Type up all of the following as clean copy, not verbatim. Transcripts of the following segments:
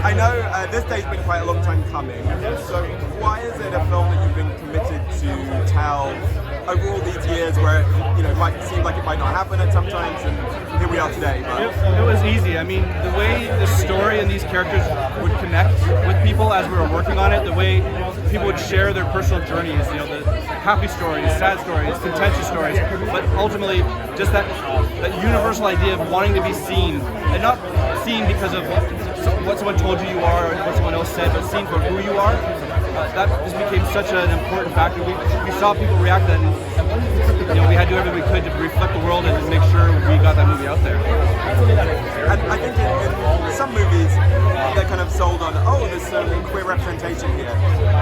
I know this day's been quite a long time coming, so why is it a film that you've been committed to tell over all these years where it might seem like it might not happen at sometimes, and here we are today? But it was easy. I mean, the way the story and these characters would connect with people as we were working on it, the way people would share their personal journeys, the happy stories, sad stories, contentious stories, but ultimately just that universal idea of wanting to be seen, and not seen because of what someone told you are or what someone else said, but seen for who you are. That just became such an important factor. We saw people react to that, and we had to do everything we could to reflect the world and to make sure we got that movie out there. And I think in some movies, they're kind of sold on, there's some queer representation here,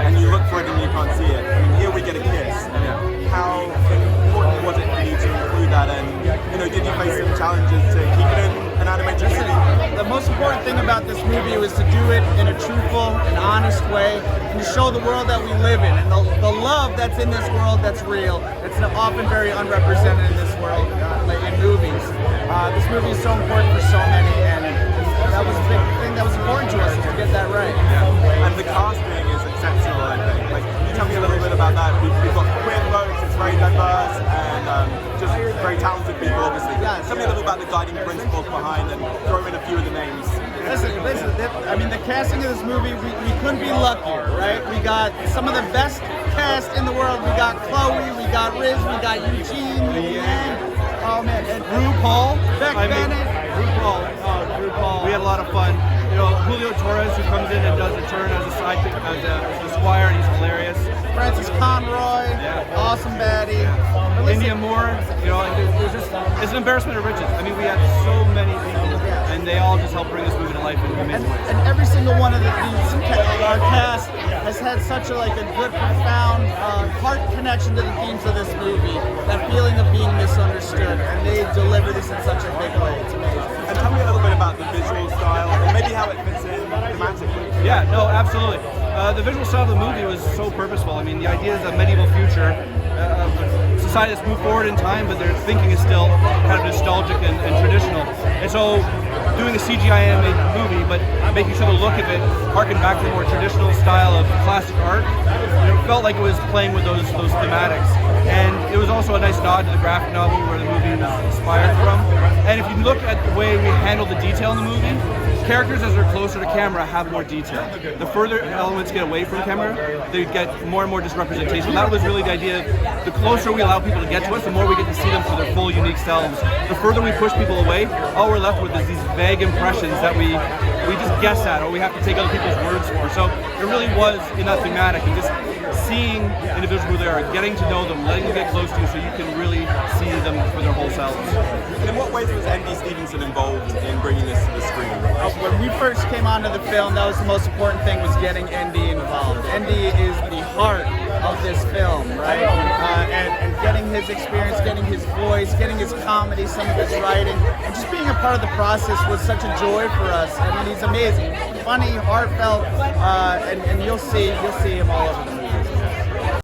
and you look for it and you can't see it. I mean, here we get a kiss. And how important was it for you to include that? And did you face some challenges to keep it in an animated movie? The most important thing about this movie was to do it in a truthful and honest way, and to show the world that we live in, and the love that's in this world that's real, that's often very unrepresented in this world, in movies. This movie is so important for so many, and that was a big thing that was important to us, to get that right. Yeah. And the casting is exceptional, I think. Can you tell me a little bit about that? We've got queer folks, it's very diverse, and just very talented people, obviously. Yes. Tell me a little about the guiding principles behind, and throw in a few of the names. Listen, I mean, the casting of this movie, we couldn't be luckier, right? We got some of the best cast in the world. We got Chloe, we got Riz, we got Eugene, oh man, and RuPaul, Bennett. RuPaul. We had a lot of fun. Julio Torres, who comes in and does a turn as a sidekick, as the squire, and he's hilarious. Francis Conroy, awesome baddie. India Moore, it's an embarrassment of riches. I mean, we had so many people, and they all just helped bring this movie to life in amazing ways. And every single one of our cast has had such a good, profound heart connection to the themes of this movie. That feeling of being misunderstood, and they deliver this in such a big way. It's amazing. And tell me a little bit about the visual style, and maybe how it fits in thematically. Yeah, no, absolutely. The visual style of the movie was so purposeful. I mean, the idea is a medieval future. Society has moved forward in time, but their thinking is still kind of nostalgic and traditional. And so, doing a CGI animated movie, but making sure the look of it harkened back to the more traditional style of classic art, it felt like it was playing with those thematics. And it was also a nice nod to the graphic novel where the movie was inspired from. And if you look at the way we handle the detail in the movie, characters, as they're closer to camera, have more detail. The further elements get away from camera, they get more and more just representation. That was really the idea. The closer we allow people to get to us, the more we get to see them for their full, unique selves. The further we push people away, all we're left with is these vague impressions that we just guess at, or we have to take other people's words for. So it really was in that thematic, and just seeing individuals who they are, getting to know them, letting them get close to you, so you can really see them for their whole selves. In what ways was ND Stevenson involved in bringing this to the screen? When we first came onto the film, that was the most important thing, was getting ND involved. ND is the heart of this film, right? And getting his experience, getting his voice, getting his comedy, some of his writing, and just being a part of the process was such a joy for us. I mean, he's amazing, funny, heartfelt, and you'll see him all over the